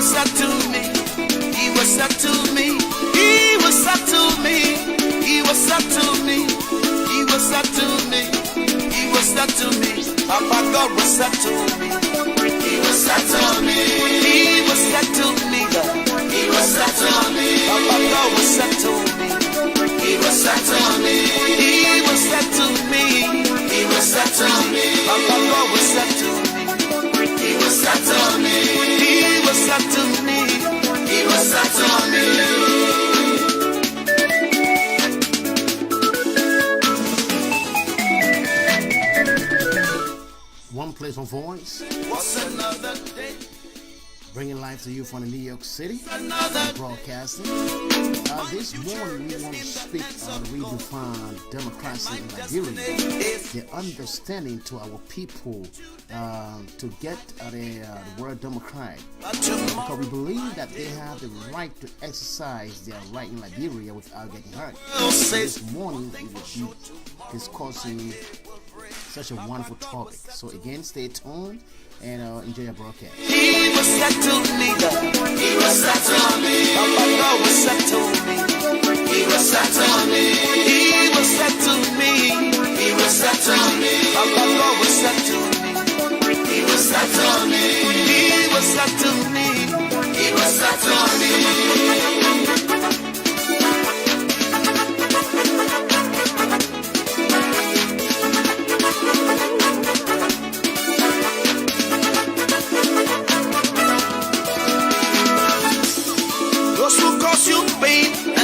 said to me, he was said to me, he was said to me, he was said to me, he was said to me, he was said to me, Papa God was said to me, he was said to me, he was said to me, he was said to me, Papa God was said to me, he was said to me, he was said to me, he was said to me, Papa God was said to me, he was said to me, he was said to me, he was said to me. One place, one voice. What's another day? Bringing life to you from the New York City. Broadcasting. This morning we want to speak on redefine democracy in Liberia. The understanding to our people to get the word democratic. Because we believe that they have the right to exercise their right in Liberia without getting hurt. This morning we will be discussing such a wonderful topic. So again, stay tuned and enjoy your broadcast. He was said to me, he was said to me, Papa God was said to me, he was said to me, he was said to me, he was said to me, Papa God was said to me, he was said to me, he was said to me, he was said to me.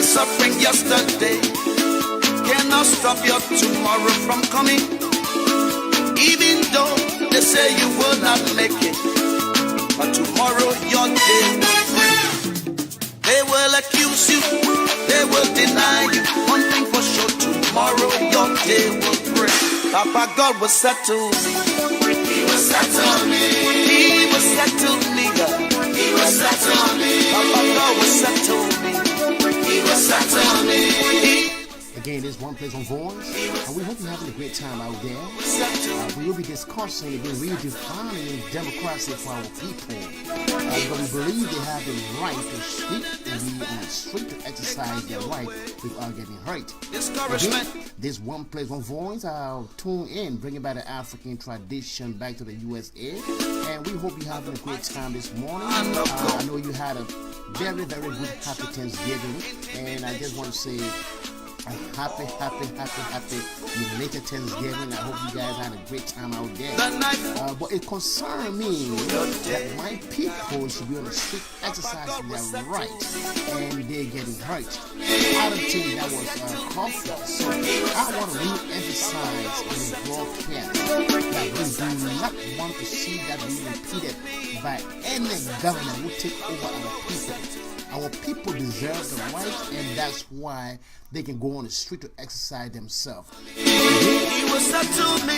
Suffering yesterday cannot stop your tomorrow from coming. Even though they say you will not make it, but tomorrow your day will bring. They will accuse you, they will deny you. One thing for sure, tomorrow your day will bring. Papa God was said to me, he was said to me, he was said to me, he was said to me, Papa God was said to me. Again, there's one place on voice, and we hope you're having a great time out there. We will be discussing again redefining democracy for our people. But we believe they have the right to speak and be on the street to exercise their right without getting hurt. Again, this one place, one voice. I'll tune in, bringing back the African tradition back to the USA, and we hope you're having a great time this morning. I know you had a very, very good happy Thanksgiving, and I just want to say a happy belated Thanksgiving. I hope you guys had a great time out there. But it concerns me that my people should be on the street exercising their right and they're getting hurt. I don't think that was comfort. So I want to re-emphasize in the broadcast that we do not want to see that being repeated by any government who take over our people. Our people deserve the right, and that's why they can go on the street to exercise themselves. He was said to me,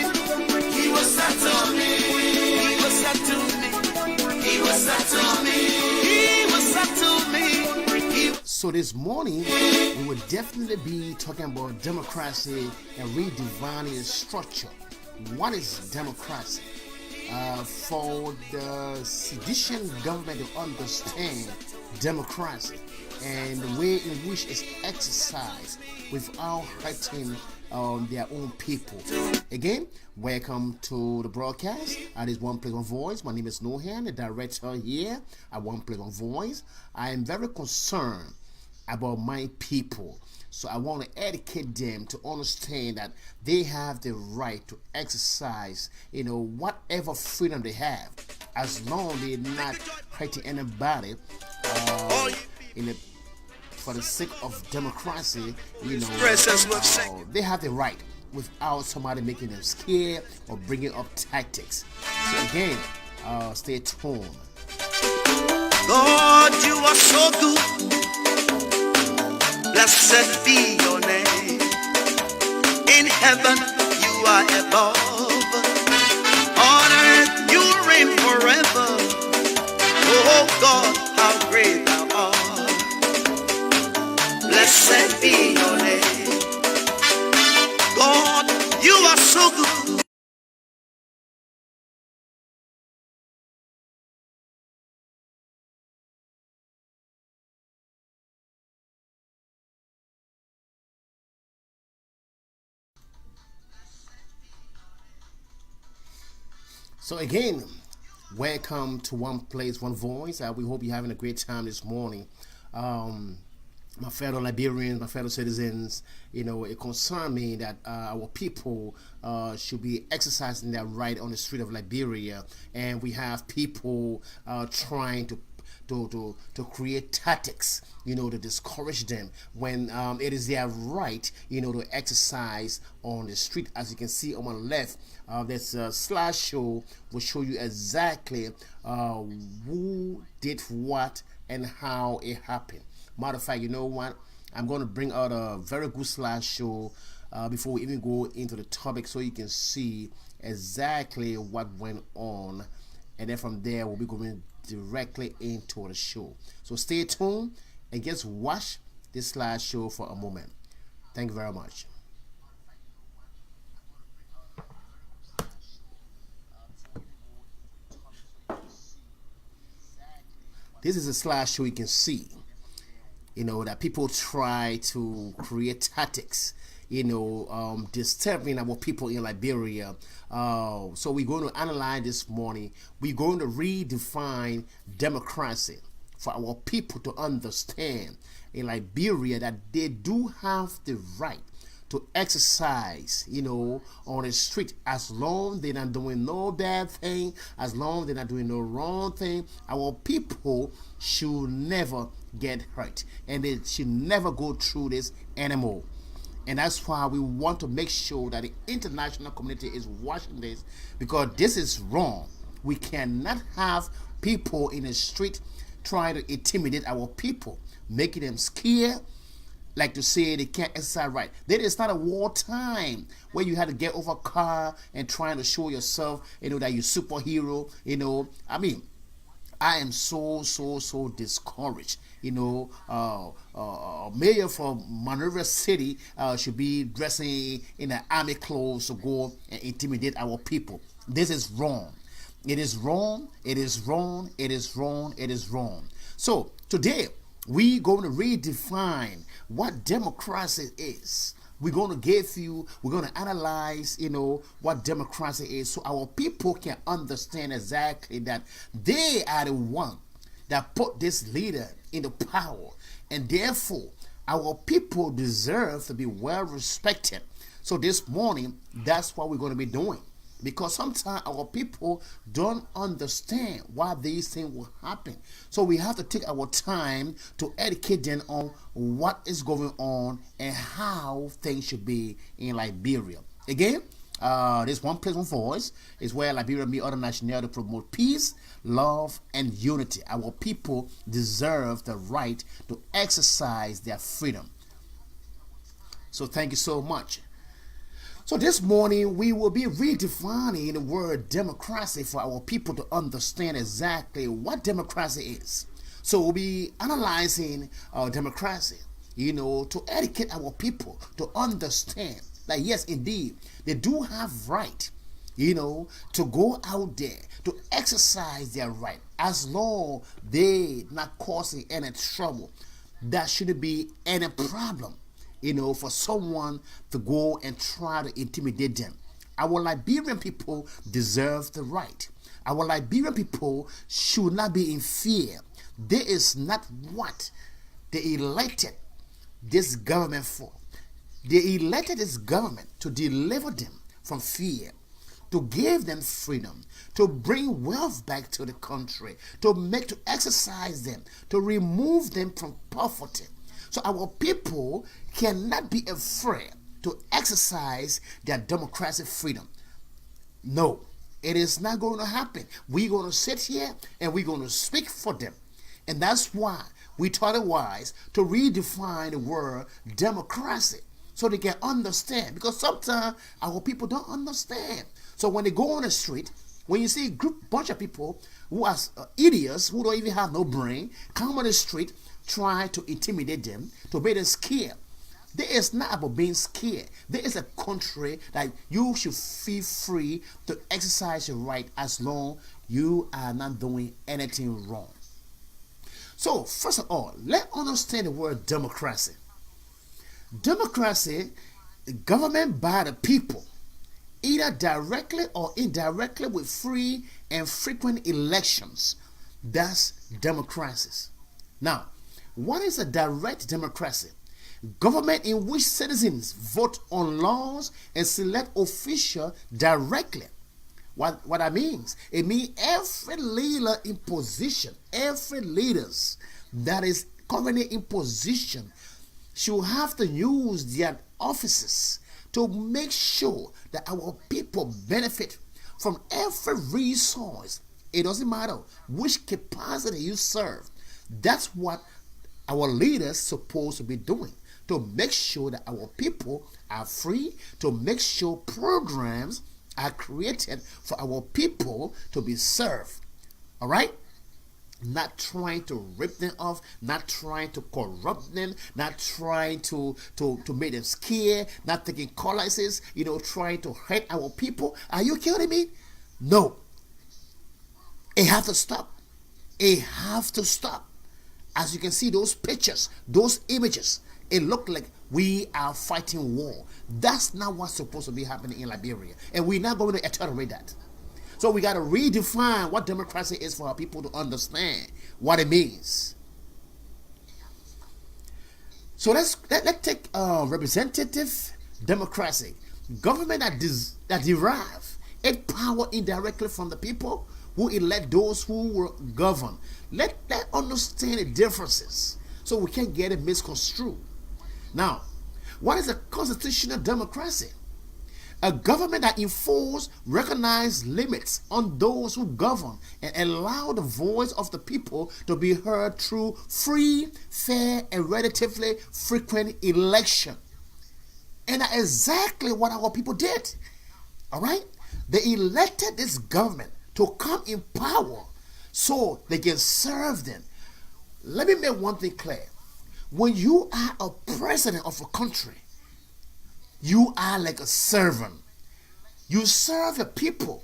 he was said to me, he was said to me, he was said to me, he was said to me. So this morning, we will definitely be talking about democracy and redefining its structure. What is democracy? For the sedition government to understand democracy and the way in which it's exercised without hurting their own people. Again, welcome to the broadcast. This One Place One Voice. My name is Nohan, the director here at One Place One Voice. I am very concerned about my people. So I want to educate them to understand that they have the right to exercise, whatever freedom they have, as long as they're not hurting anybody. For the sake of democracy, they have the right without somebody making them scared or bringing up tactics. So again, stay tuned. God, you are so good. Blessed be your name. In heaven, you are above. On earth, you reign forever. Oh God, how great thou art. Blessed be your name. God, you are so good. So again, welcome to One Place, One Voice. We hope you're having a great time this morning. Um, my fellow Liberians, my fellow citizens, it concerns me that our people should be exercising their right on the street of Liberia, and we have people trying to create tactics, to discourage them when it is their right, to exercise on the street. As you can see on my left, there's a slideshow will show you exactly who did what and how it happened. Matter of fact, you know what? I'm going to bring out a very good slideshow before we even go into the topic, so you can see exactly what went on, and then from there we'll be going directly into the show. So stay tuned and just watch this slideshow for a moment. Thank you very much. This is a slideshow you can see, that people try to create tactics, disturbing our people in Liberia. So we're going to analyze this morning. We're going to redefine democracy for our people to understand in Liberia that they do have the right to exercise, on the street, as long they're not doing no bad thing, as long they're not doing no wrong thing. Our people should never get hurt, and they should never go through this anymore. And that's why we want to make sure that the international community is watching this, because this is wrong. We cannot have people in the street trying to intimidate our people, making them scared, like to say they can't exercise right. Then it's not a wartime where you had to get over a car and trying to show yourself, that you're superhero. I am so discouraged. Mayor for Monrovia City should be dressing in the army clothes to go and intimidate our people. This is wrong. It is wrong. It is wrong. It is wrong. It is wrong. So today we're going to redefine what democracy is. We're going to analyze, what democracy is, so our people can understand exactly that they are the one that put this leader in the power, and therefore our people deserve to be well respected. So this morning, that's what we're going to be doing, because sometimes our people don't understand why these things will happen. So we have to take our time to educate them on what is going on and how things should be in Liberia. Again, this One Place, One Voice is where Liberia meet other nationalities to promote peace, love, and unity. Our people deserve the right to exercise their freedom. So thank you so much. So this morning we will be redefining the word democracy for our people to understand exactly what democracy is. So we'll be analyzing democracy, to educate our people to understand that yes, indeed, they do have right, to go out there to exercise their right, as long they not causing any trouble. That shouldn't be any problem, for someone to go and try to intimidate them. Our Liberian people deserve the right. Our Liberian people should not be in fear. There is not what they elected this government for. They elected this government to deliver them from fear, to give them freedom, to bring wealth back to the country, to exercise them, to remove them from poverty. So our people cannot be afraid to exercise their democratic freedom. No, it is not going to happen. We're going to sit here and we're going to speak for them. And that's why we thought it wise to redefine the word democracy, so they can understand. Because sometimes our people don't understand. So when they go on the street, when you see a bunch of people who are idiots, who don't even have no brain, come on the street, try to intimidate them, to make them scared. There is not about being scared. There is a country that you should feel free to exercise your right as long you are not doing anything wrong. So first of all, let's understand the word democracy. Democracy, government by the people, either directly or indirectly with free and frequent elections. That's democracies. Now, what is a direct democracy? Government in which citizens vote on laws and select officials directly. What that means? It means every leader in position, every leaders that is currently in position should have to use their offices to make sure that our people benefit from every resource. It doesn't matter which capacity you serve. That's what our leaders supposed to be doing, to make sure that our people are free, to make sure programs are created for our people to be served. All right? Not trying to rip them off, not trying to corrupt them, not trying to make them scared, not taking policies, trying to hurt our people. Are you kidding me? No. It has to stop. It has to stop. As you can see, those pictures, those images, it looked like we are fighting war. That's not what's supposed to be happening in Liberia. And we're not going to tolerate that. So we got to redefine what democracy is for our people to understand what it means. So let's take representative democracy. Government that derive its power indirectly from the people who elect those who will govern. Let understand the differences so we can't get it misconstrued. Now, what is a constitutional democracy? A government that enforces recognized limits on those who govern and allow the voice of the people to be heard through free, fair, and relatively frequent election. And that's exactly what our people did. All right? They elected this government to come in power so they can serve them. Let me make one thing clear. When you are a president of a country, you are like a servant. You serve your people.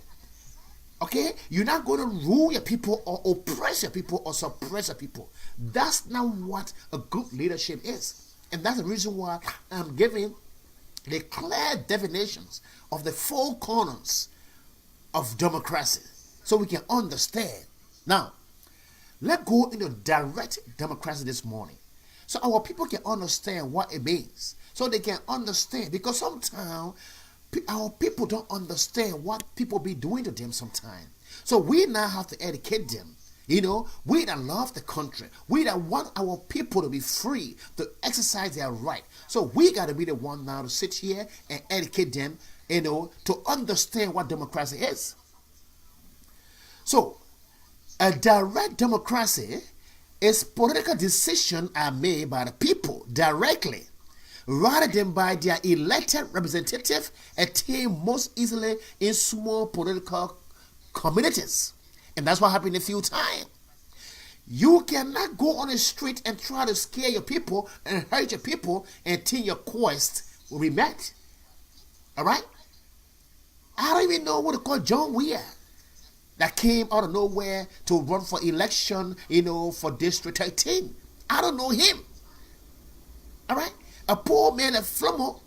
Okay? You're not going to rule your people or oppress your people or suppress your people. That's not what a good leadership is. And that's the reason why I'm giving the clear definitions of the four corners of democracy so we can understand. Now, let's go into direct democracy this morning so our people can understand what it means. So they can understand, because sometimes our people don't understand what people be doing to them sometimes. So we now have to educate them. We that love the country, we that want our people to be free to exercise their right. So we got to be the one now to sit here and educate them, to understand what democracy is. So a direct democracy is political decisions are made by the people directly, rather than by their elected representative, attained most easily in small political communities. And that's what happened a few times. You cannot go on the street and try to scare your people and hurt your people until your quest will be met. All right? I don't even know what to call John Weir that came out of nowhere to run for election, for District 13. I don't know him. All right? A poor man at Flummo,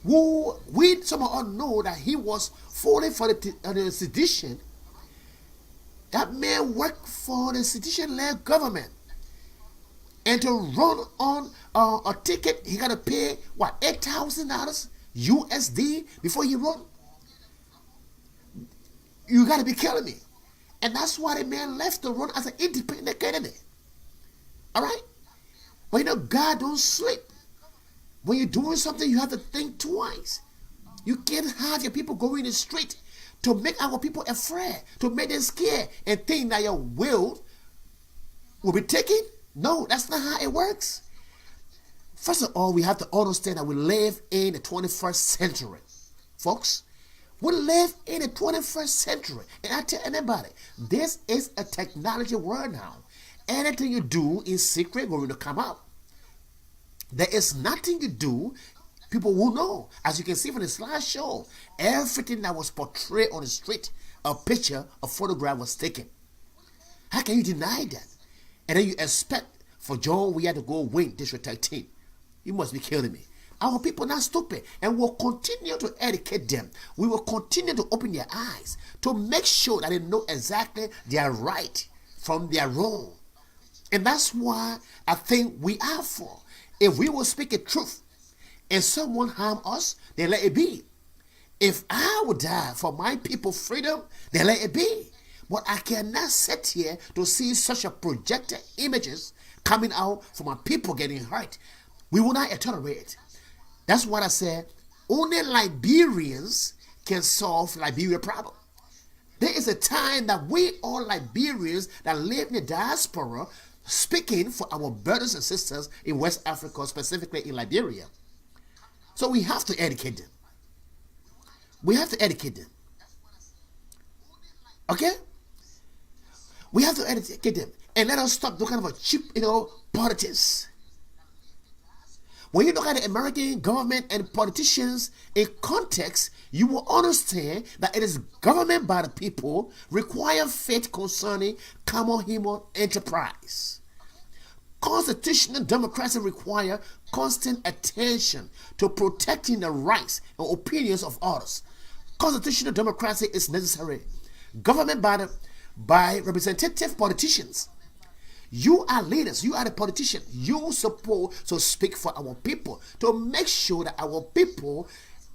who some of us know that he was falling for the sedition. That man worked for the sedition-led government. And to run on a ticket, he got to pay, $8,000 USD before he run? You got to be killing me. And that's why the man left to run as an independent candidate. All right? But God don't sleep. When you're doing something, you have to think twice. You can't have your people go in the street to make our people afraid, to make them scared and think that your will be taken. No, that's not how it works. First of all, we have to understand that we live in the 21st century. Folks, we live in the 21st century. And I tell anybody, this is a technology world now. Anything you do in secret going to come out. There is nothing you do, people will know. As you can see from the slideshow, everything that was portrayed on the street, a picture, a photograph was taken. How can you deny that? And then you expect for John Weir to go win District 13. You must be killing me. Our people are not stupid, and we'll continue to educate them. We will continue to open their eyes to make sure that they know exactly their right from their wrong. And that's why I think we are for. If we will speak the truth and someone harm us, then let it be. If I would die for my people's freedom, then let it be. But I cannot sit here to see such a projected images coming out from my people getting hurt. We will not tolerate it. That's what I said. Only Liberians can solve Liberia problem. There is a time that we all Liberians that live in the diaspora speaking for our brothers and sisters in West Africa, specifically in Liberia. So we have to educate them. We have to educate them. Okay? We have to educate them. And let us stop looking for cheap, politics. When you look at the American government and politicians in context, you will understand that it is government by the people, require faith concerning common human enterprise. Constitutional democracy require constant attention to protecting the rights and opinions of others. Constitutional democracy is necessary. Government by representative politicians. You are leaders, you are the politician. You supposed to speak for our people, to make sure that our people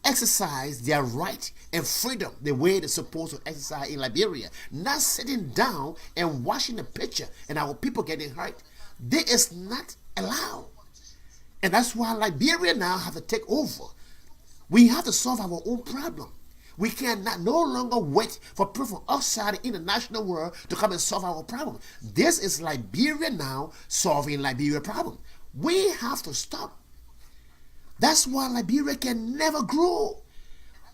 exercise their right and freedom the way they're supposed to exercise in Liberia. Not sitting down and watching the picture and our people getting hurt. This is not allowed. And that's why Liberia now have to take over. We have to solve our own problem. We cannot no longer wait for proof from outside the international world to come and solve our problem. This is Liberia now solving Liberia problem. We have to stop. That's why Liberia can never grow.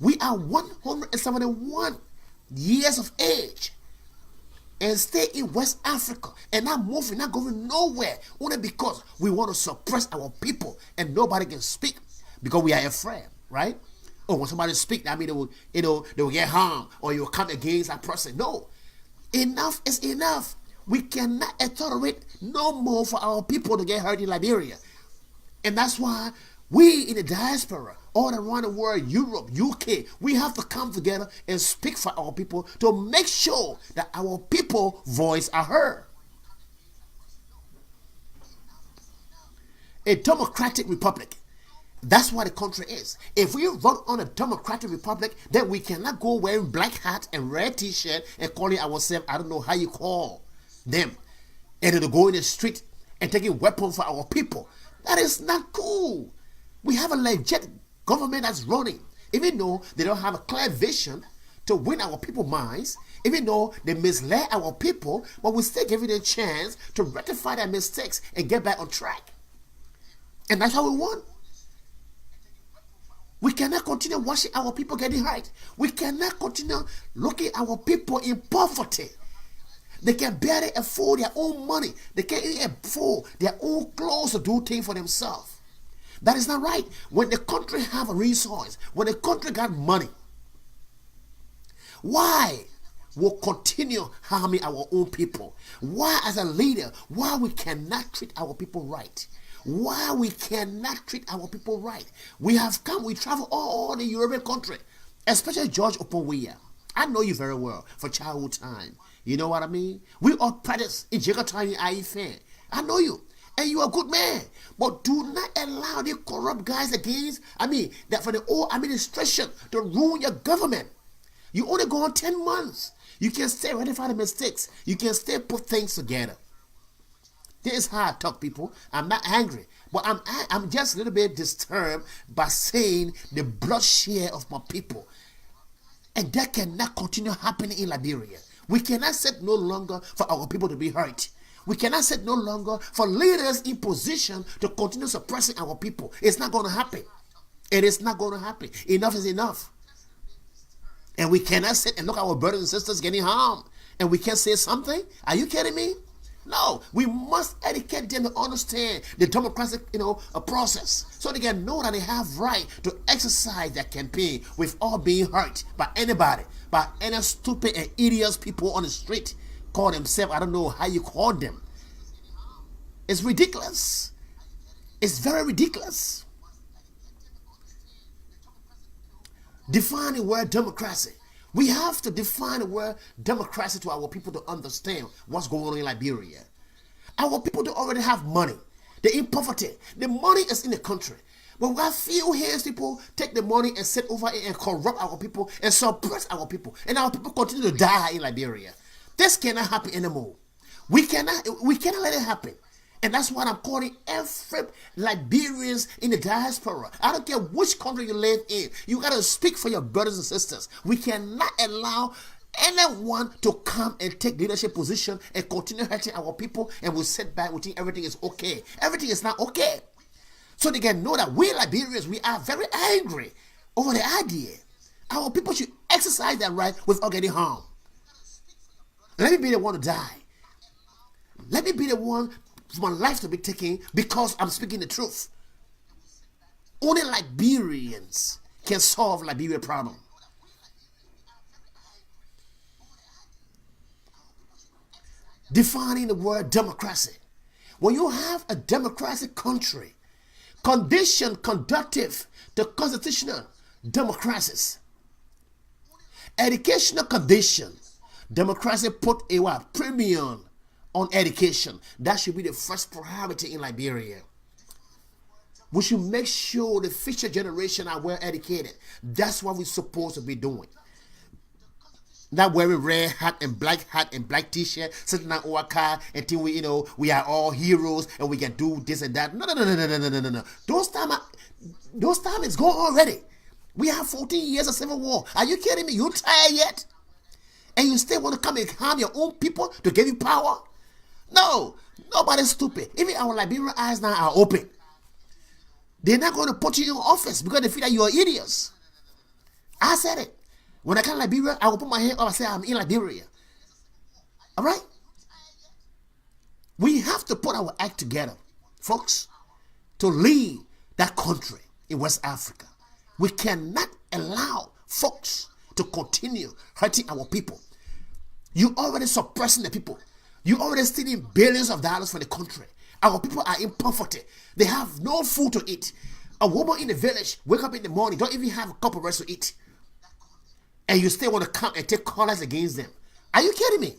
We are 171 years of age and stay in West Africa and not moving, not going nowhere, only because we want to suppress our people and nobody can speak because we are afraid, right? Oh, when somebody speak, I mean, they will get harmed or you will come against that person. No, enough is enough. We cannot tolerate no more for our people to get hurt in Liberia. And that's why we in the diaspora, all around the world, Europe, UK, we have to come together and speak for our people to make sure that our people's voice are heard. A democratic republic. That's what the country is. If we vote on a democratic republic, then we cannot go wearing black hat and red t-shirt and calling ourselves, I don't know how you call them, and then to go in the street and taking weapons for our people. That is not cool. We have a legit government that's running, even though they don't have a clear vision to win our people's minds, even though they mislead our people, but we still give it a chance to rectify their mistakes and get back on track. And that's how we want. We cannot continue watching our people getting hurt. We cannot continue looking at our people in poverty. They can barely afford their own money. They can't even afford their own clothes to do things for themselves. That is not right. When the country have a resource, when the country got money, why will continue harming our own people? Why as a leader, why we cannot treat our people right? Why we cannot treat our people right? We travel all the European country, especially George Oponweya. I know you very well for childhood time. You know what I mean? We all practice in Jigotani Aife. I know you. And you are a good man. But do not allow the corrupt guys that for the old administration to ruin your government. You only go on 10 months. You can still rectify the mistakes. You can still put things together. This is how I talk, people. I'm not angry, but I'm just a little bit disturbed by seeing the bloodshed of my people. And that cannot continue happening in Liberia. We cannot sit no longer for our people to be hurt. We cannot sit no longer for leaders in position to continue suppressing our people. It's not going to happen. It is not going to happen. Enough is enough. And we cannot sit and look at our brothers and sisters getting harmed. And we can't say something? Are you kidding me? No, we must educate them to understand the democratic, process, so they can know that they have right to exercise their campaign without being hurt by anybody, by any stupid and idiots people on the street call themselves. I don't know how you call them. It's ridiculous. It's very ridiculous. Define the word democracy. We have to define the word democracy to our people to understand what's going on in Liberia. Our people don't already have money. They're in poverty. The money is in the country. But we have few hands people take the money and sit over it and corrupt our people and suppress our people. And our people continue to die in Liberia. This cannot happen anymore. We cannot let it happen. And that's what I'm calling every Liberians in the diaspora. I don't care which country you live in. You got to speak for your brothers and sisters. We cannot allow anyone to come and take leadership position and continue hurting our people, and we'll sit back and think everything is okay. Everything is not okay. So they can know that we Liberians, we are very angry over the idea. Our people should exercise their right without getting harmed. Let me be the one to die. Let me be the one for my life to be taken because I'm speaking the truth. Only Liberians can solve Liberia's problem. Defining the word democracy. When you have a democratic country, condition conducive to constitutional democracies, educational condition, democracy put a premium on education. That should be the first priority in Liberia. We should make sure the future generation are well educated. That's what we're supposed to be doing. Not wearing red hat and black t-shirt, sitting on our car and think we are all heroes and we can do this and that. No. Those time is gone already. We have 14 years of civil war. Are you kidding me? You tired yet? And you still want to come and harm your own people to give you power? No, nobody's stupid. Even our Liberian eyes now are open. They're not going to put you in office because they feel that you are idiots. I said it. When I come to Liberia, I will put my hand up and say I'm in Liberia. All right? We have to put our act together, folks, to lead that country in West Africa. We cannot allow folks to continue hurting our people. You already suppressing the people. You already stealing billions of dollars from the country. Our people are in poverty. They have no food to eat. A woman in the village wake up in the morning, don't even have a cup of rice to eat. And you still want to come and take colors against them. Are you kidding me?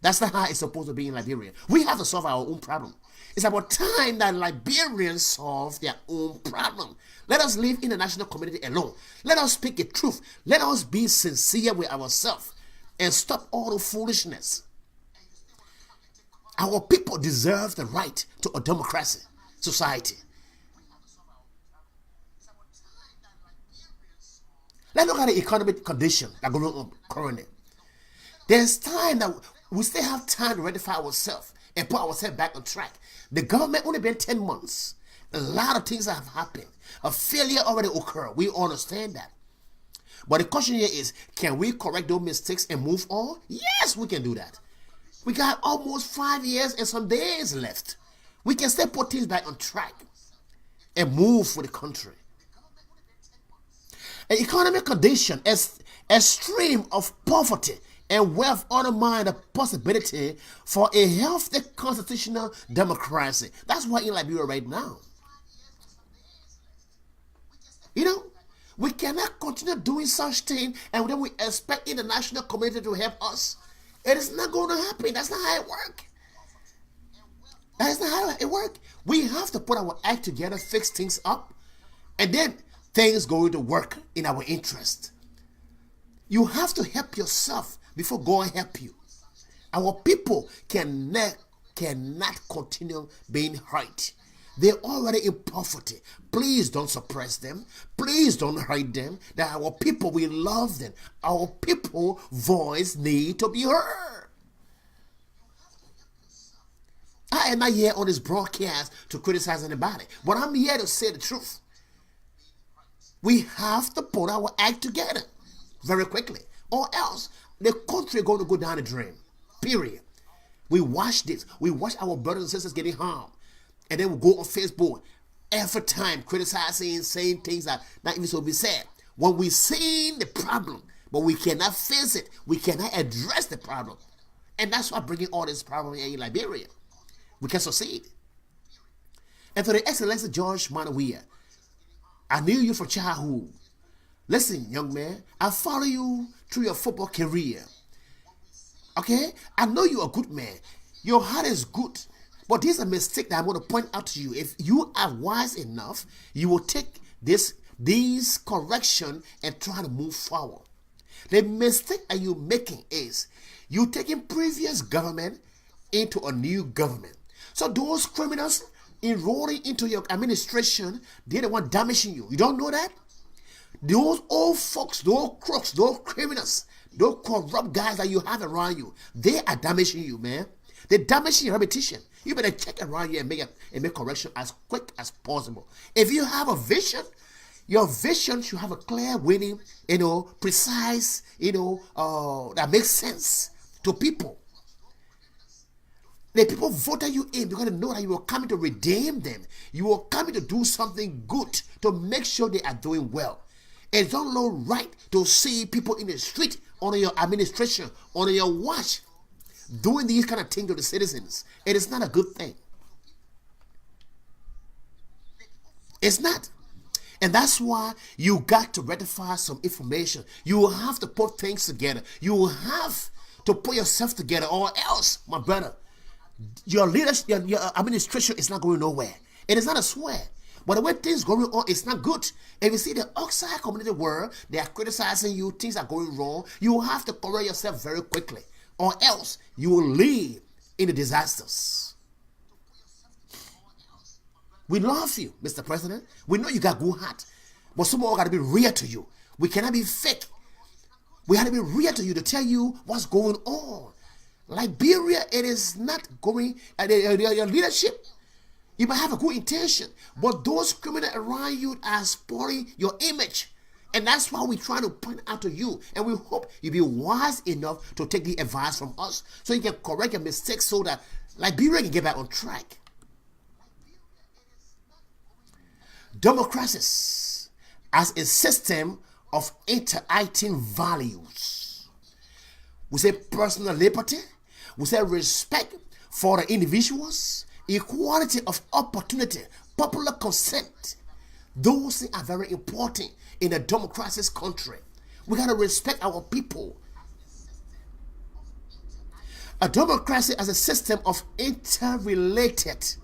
That's not how it's supposed to be in Liberia. We have to solve our own problem. It's about time that Liberians solve their own problem. Let us live in the national community alone. Let us speak the truth. Let us be sincere with ourselves and stop all the foolishness. Our people deserve the right to a democracy society. Let's look at the economic condition that going on currently. There's time that we still have time to rectify ourselves and put ourselves back on track. The government only been 10 months. A lot of things have happened. A failure already occurred. We understand that. But the question here is, can we correct those mistakes and move on? Yes, we can do that. We got almost 5 years and some days left. We can still put things back on track and move for the country. An economic condition as extreme of poverty and wealth undermine the possibility for a healthy constitutional democracy. That's why in Liberia right now. We cannot continue doing such thing and then we expect international community to help us. It is not going to happen. That's not how it works. That's not how it works. We have to put our act together, fix things up, and then things going to work in our interest. You have to help yourself before God help you. Our people cannot continue being hurt. They're already in poverty. Please don't suppress them. Please don't hurt them. That our people, we love them. Our people voice need to be heard. I am not here on this broadcast to criticize anybody, but I'm here to say the truth. We have to put our act together very quickly, or else the country is going to go down the drain. Period. We watch this. We watch our brothers and sisters getting harmed. And then we go on Facebook every time criticizing, saying things that not even so be said. When we see the problem, but we cannot face it, we cannot address the problem. And that's why bringing all this problem in Liberia. We can succeed. And to the Excellency George Manawia, I knew you from childhood. Listen, young man, I follow you through your football career. Okay? I know you're a good man. Your heart is good. But there's a mistake that I want to point out to you. If you are wise enough, you will take these correction and try to move forward. The mistake that you're making is you taking previous government into a new government. So those criminals enrolling into your administration, they're the one damaging you. You don't know that? Those old folks, those crooks, those criminals, those corrupt guys that you have around you, they are damaging you, man. They're damaging your reputation. You better check around you and make correction as quick as possible. If you have a vision, your vision should have a clear, winning, precise, that makes sense to people. The people voted you in because they know that you are coming to redeem them. You are coming to do something good to make sure they are doing well. It's not no right to see people in the street under your administration, under your watch, doing these kind of things to the citizens. It is not a good thing. It's not. And that's why you got to rectify some information. You will have to put things together. You will have to put yourself together, or else, my brother, your leadership, your administration is not going nowhere. It is not a swear. But the way things going on, it's not good. If you see the outside community world, they are criticizing you, things are going wrong, you will have to correct yourself very quickly. Or else you will live in the disasters. We love you, Mr. President. We know you got good heart. But some more got to be real to you. We cannot be fake. We have to be real to you to tell you what's going on. Liberia, it is not going, your leadership, you might have a good intention, but those criminals around you are spoiling your image. And that's why we're trying to point out to you. And we hope you be wise enough to take the advice from us so you can correct your mistakes so that Liberia can get back on track. Democracy as a system of interacting values. We say personal liberty. We say respect for the individuals, equality of opportunity, popular consent. Those things are very important in a democratic country. We got to respect our people. A democracy as a system of interrelated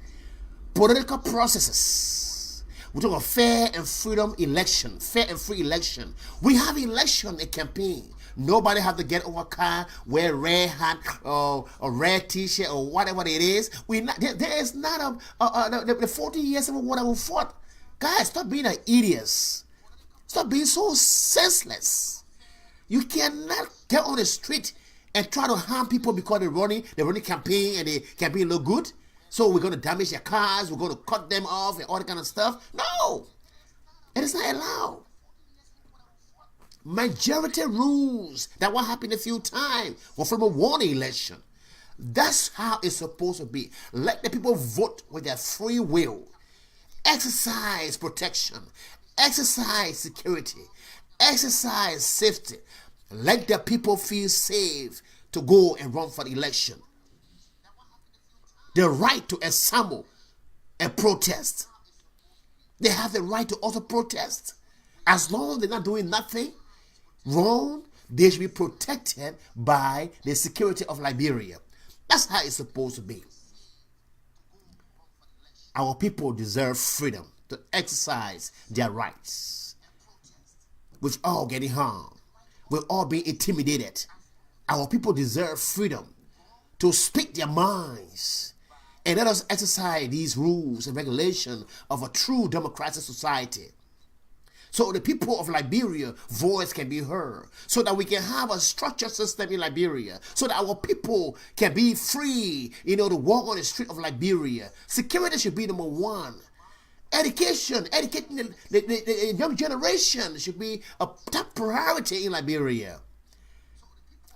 political processes. We talk about fair and freedom election, fair and free election. We have election and campaign. Nobody have to get over a car, wear red hat or a red t-shirt or whatever it is. There is not the 40 years of what I fought. Guys, stop being an idiot. Stop being so senseless. You cannot get on the street and try to harm people because they're running campaign and the campaign look good. So we're going to damage their cars, we're going to cut them off and all that kind of stuff. No, it is not allowed. Majority rules that what happened a few times were from one election. That's how it's supposed to be. Let the people vote with their free will. Exercise protection. Exercise security. Exercise safety. Let the people feel safe to go and run for the election. The right to assemble and protest. They have the right to also protest. As long as they're not doing nothing wrong, they should be protected by the security of Liberia. That's how it's supposed to be. Our people deserve freedom to exercise their rights. We've all getting harmed. We've all been intimidated. Our people deserve freedom to speak their minds. And let us exercise these rules and regulations of a true democratic society. So the people of Liberia voice can be heard. So that we can have a structured system in Liberia. So that our people can be free, to walk on the street of Liberia. Security should be number one. Educating the young generation should be a top priority in Liberia.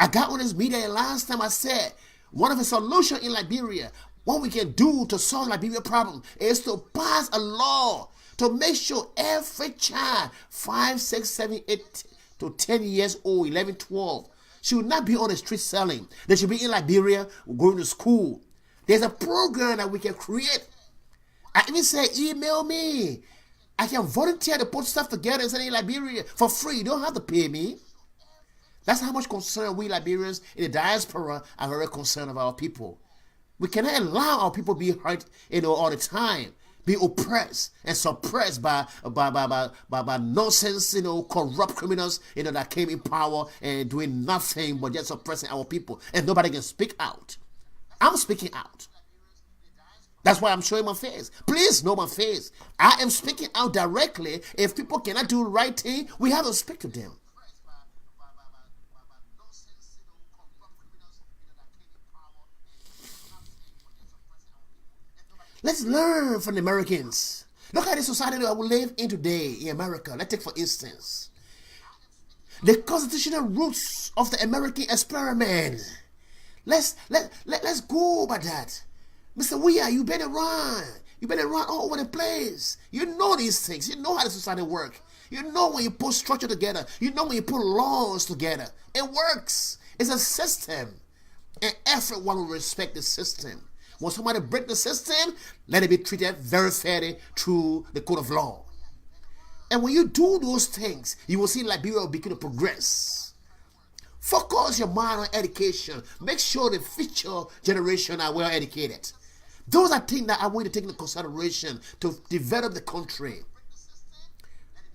I got on this media last time I said, one of the solutions in Liberia, what we can do to solve Liberia problem is to pass a law to make sure every child 5, 6, 7, 8 to 10 years old, 11, 12 should not be on the street selling. They should be in Liberia going to school. There's a program that we can create. I even say email me I can volunteer to put stuff together and send it in Liberia for free. You don't have to pay me. That's how much concern we Liberians in the diaspora are very concerned about our people. We cannot allow our people to be hurt, all the time, be oppressed and suppressed by nonsense, corrupt criminals, that came in power and doing nothing but just suppressing our people, and nobody can speak out. I'm speaking out. That's why I'm showing my face. Please know my face. I am speaking out directly. If people cannot do the right thing, we have to speak to them. Let's learn from the Americans. Look at the society that we live in today in America. Let's take for instance the constitutional roots of the American experiment. Let's go by that. Mr. Weir, you better run. You better run all over the place. You know these things. You know how the society works. You know when you put structure together. You know when you put laws together. It works. It's a system. And everyone will respect the system. When somebody break the system, let it be treated very fairly through the code of law. And when you do those things, you will see Liberia will begin to progress. Focus your mind on education. Make sure the future generation are well educated. Those are things that I want to take into consideration to develop the country.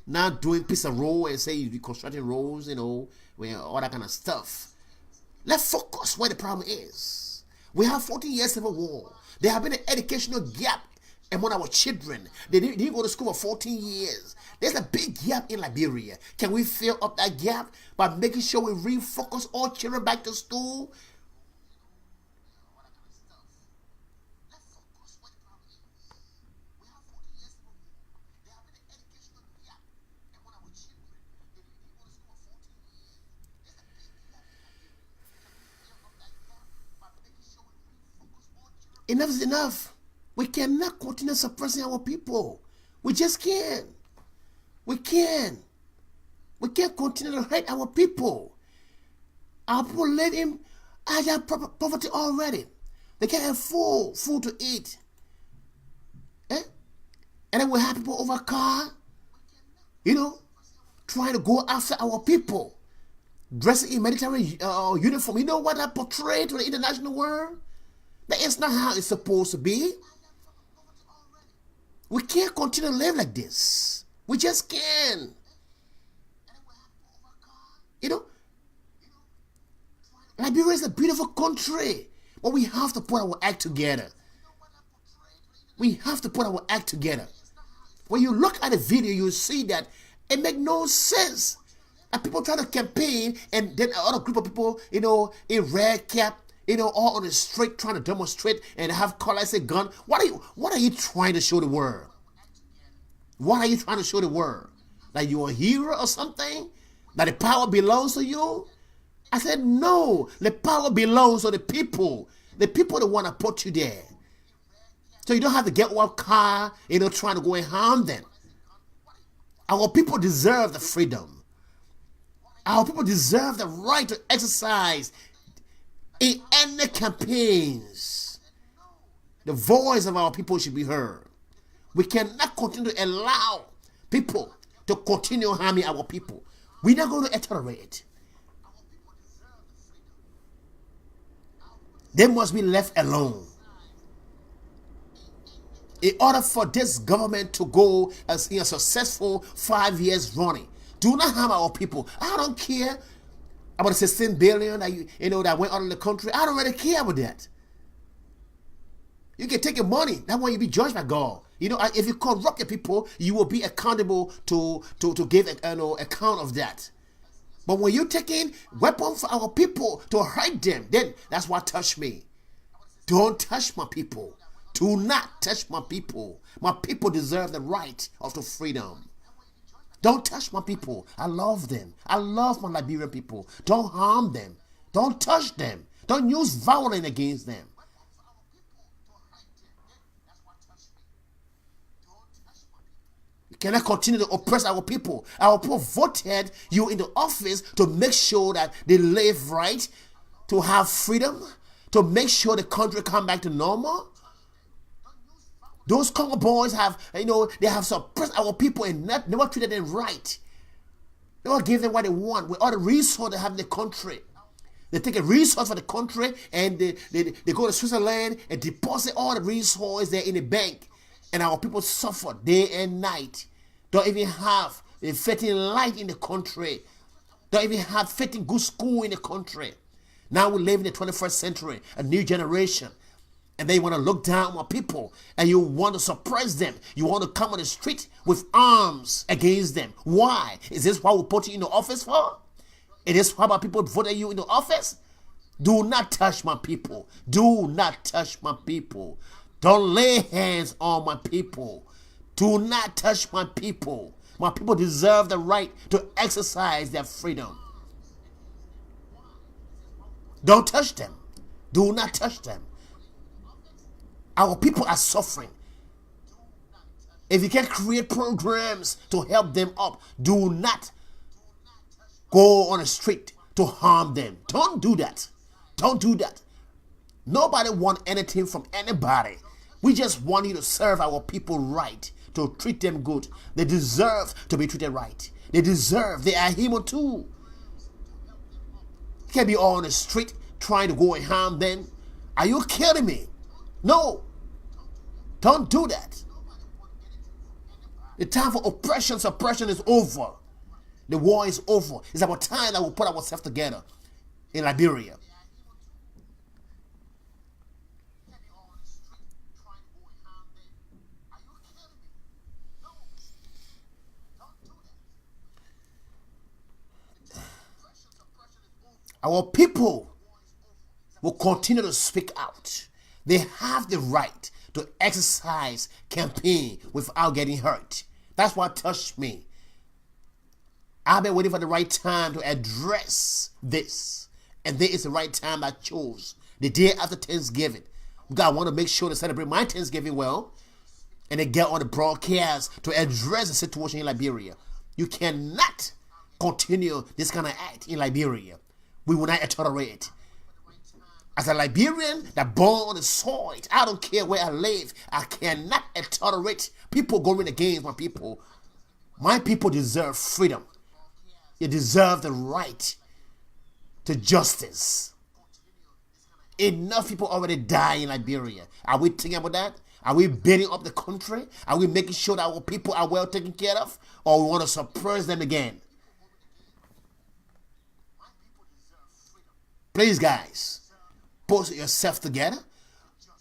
Not doing piece of road and say you be constructing roads, all that kind of stuff. Let's focus where the problem is. We have 14 years civil war. There have been an educational gap among our children. They didn't go to school for 14 years. There's a big gap in Liberia. Can we fill up that gap by making sure we refocus all children back to school? Enough is enough. We cannot continue suppressing our people. We just can't. We can't. We can't continue to hurt our people. Our people live in poverty already. They can't afford food to eat. And then we have people over car, trying to go after our people. Dressing in military uniform. You know what that portrayed to the international world? That is not how it's supposed to be. We can't continue to live like this. We just can't. Liberia is a beautiful country, but we have to put our act together. We have to put our act together. When you look at the video, you see that it makes no sense. And people try to campaign, and then another group of people, in red cap, all on the street trying to demonstrate and have collars and gun. What are you trying to show the world? What are you trying to show the world? That you're a hero or something? That the power belongs to you? I said, no. The power belongs to the people. The people that want to put you there. So you don't have to get one car, trying to go and harm them. Our people deserve the freedom. Our people deserve the right to exercise in any campaigns. The voice of our people should be heard. We cannot continue to allow people to continue harming our people. We're not going to tolerate it. They must be left alone. In order for this government to go as in a successful 5 years running, do not harm our people. I don't care about the 16 billion that went out of the country. I don't really care about that. You can take your money. That way you be judged by God. If you corrupt your people, you will be accountable to give account of that. But when you're taking weapons for our people to hurt them, then that's what touched me. Don't touch my people. Do not touch my people. My people deserve the right of the freedom. Don't touch my people. I love them. I love my Liberian people. Don't harm them. Don't touch them. Don't use violence against them. We cannot continue to oppress our people. Our people voted you into office to make sure that they live right, to have freedom, to make sure the country come back to normal. Those Congo boys have, they have suppressed our people and never treated them right. They will give them what they want with all the resources they have in the country. They take a resource for the country and they go to Switzerland and deposit all the resources there in the bank. And our people suffer day and night. Don't even have a fitting light in the country. Don't even have fitting good school in the country. Now we live in the 21st century, a new generation. And they want to look down on people and you want to suppress them. You want to come on the street with arms against them. Why? Is this what we put you in the office for? It is why my people voted you in the office? Do not touch my people. Do not touch my people. Don't lay hands on my people. Do not touch my people. My people deserve the right to exercise their freedom. Don't touch them. Do not touch them. Our people are suffering. If you can create programs to help them up, do not go on the street to harm them. Don't do that. Don't do that. Nobody wants anything from anybody. We just want you to serve our people right, to treat them good. They deserve to be treated right. They are human too. You can't be all on the street trying to go and harm them. Are you kidding me? No. Don't do that. The time for suppression is over. The war is over. It's about time that we put ourselves together in Liberia. Our people will continue to speak out. They have the right to exercise campaign without getting hurt. That's what touched me. I've been waiting for the right time to address this. And this is the right time I chose. The day after Thanksgiving. Because I want to make sure to celebrate my Thanksgiving well. And then get on the broadcast to address the situation in Liberia. You cannot continue this kind of act in Liberia. We will not tolerate it. As a Liberian that born on the soil, I don't care where I live. I cannot tolerate people going against my people. My people deserve freedom. They deserve the right to justice. Enough people already die in Liberia. Are we thinking about that? Are we building up the country? Are we making sure that our people are well taken care of? Or we want to suppress them again? Please, guys, put yourself together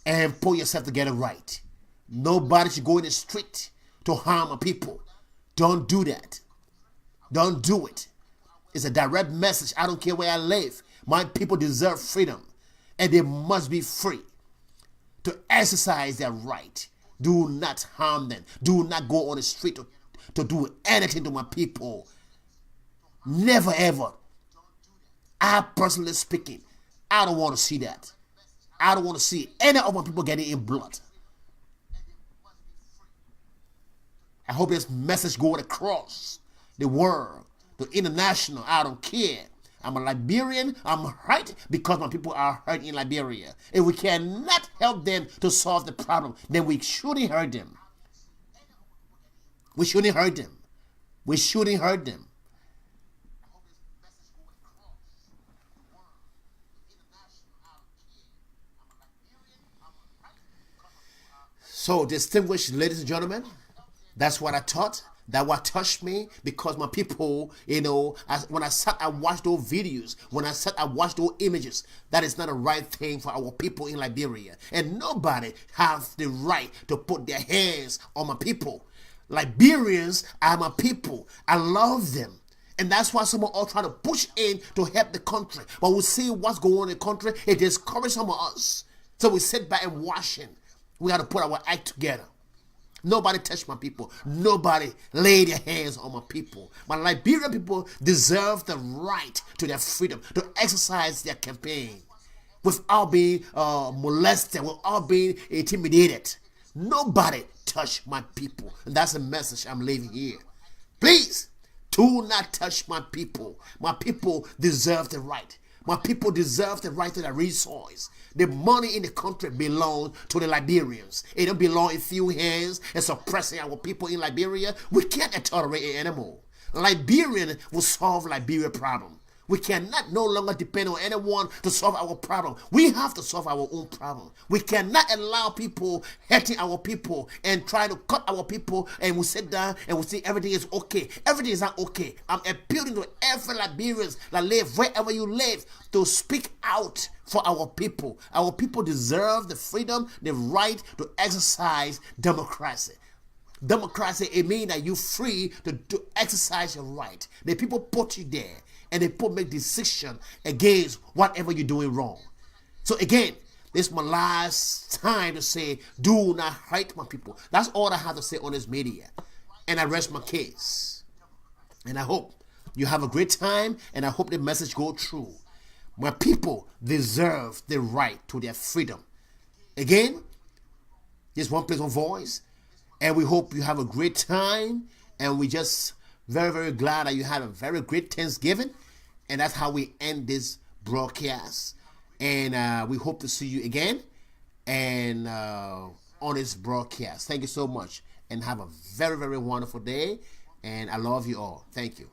and put yourself together right. Nobody should go in the street to harm a people. Don't do that. Don't do it. It's a direct message. I don't care where I live. My people deserve freedom. And they must be free to exercise their right. Do not harm them. Do not go on the street to do anything to my people. Never ever. I personally speaking, I don't want to see that. I don't want to see any of my people getting in blood. I hope this message goes across the world, the international. I don't care. I'm a Liberian. I'm hurt because my people are hurt in Liberia. If we cannot help them to solve the problem, then we shouldn't hurt them. We shouldn't hurt them. We shouldn't hurt them. So, distinguished ladies and gentlemen, that's what I taught. That what touched me, because my people, when I sat and watched those videos, when I sat and watched those images, that is not the right thing for our people in Liberia. And nobody has the right to put their hands on my people. Liberians are my people. I love them. And that's why some are all trying to push in to help the country. But we see what's going on in the country. It discourages some of us. So we sit back and watching. We got to put our act together. Nobody touch my people. Nobody lay their hands on my people. My Liberian people deserve the right to their freedom, to exercise their campaign without being molested, without being intimidated. Nobody touch my people. And that's the message I'm leaving here. Please, do not touch my people. My people deserve the right. My people deserve the right to the resource. The money in the country belongs to the Liberians. It don't belong in few hands and suppressing our people in Liberia. We can't tolerate it anymore. Liberian will solve Liberia problem. We cannot no longer depend on anyone to solve our problem. We have to solve our own problem. We cannot allow people hurting our people and try to cut our people, and we sit down and we say everything is okay. Everything is not okay. I'm appealing to every Liberians that live wherever you live to speak out for our people. Our people deserve the freedom, the right to exercise democracy. Democracy, it means that you're free to exercise your right. The people put you there, and they make decision against whatever you're doing wrong. So again, this is my last time to say, do not hurt my people. That's all I have to say on this media. And I rest my case. And I hope you have a great time, and I hope the message goes through. My people deserve the right to their freedom. Again, this One Place, One Voice. And we hope you have a great time. And we just very, very glad that you had a very great Thanksgiving. And that's how we end this broadcast. And we hope to see you again and on this broadcast. Thank you so much. And have a very, very wonderful day. And I love you all. Thank you.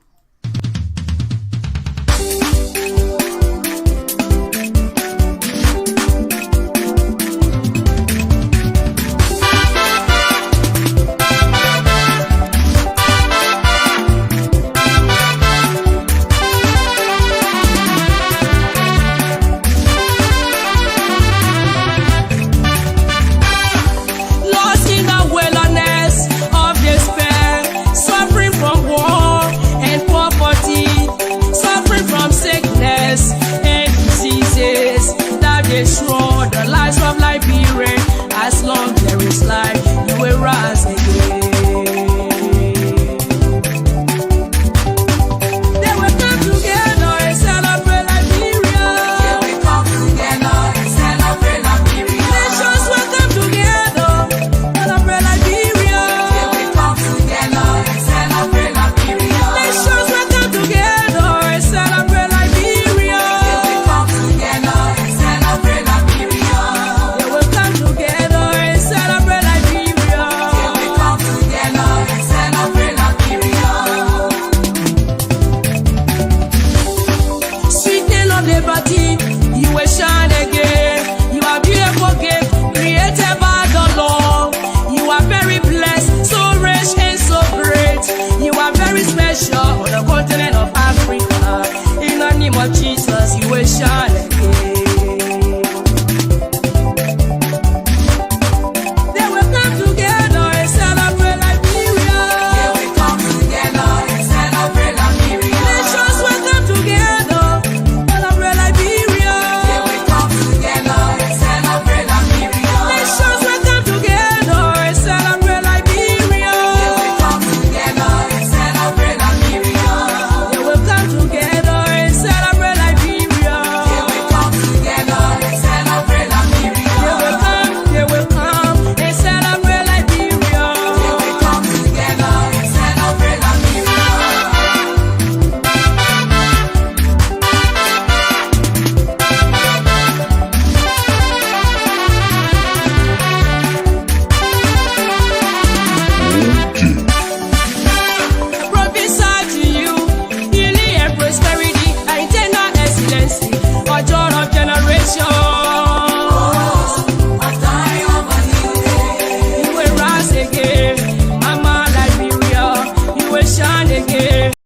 Destroy the lives of Liberia. As long there is life, you will rise again. They will come together and celebrate Liberia. They will come together and celebrate Liberia. Nations will come together and celebrate Liberia. They will come together and celebrate Liberia. Nations will come together and celebrate Liberia. They will come together and celebrate Liberia. They will come together and celebrate Liberia. They will come together and celebrate Liberia. Sweet name of liberty, you will shine again. You are beautiful gift created by the Lord. You are very blessed, so rich and so great. You are very special on the continent of Africa. In the name of Jesus, you will shine.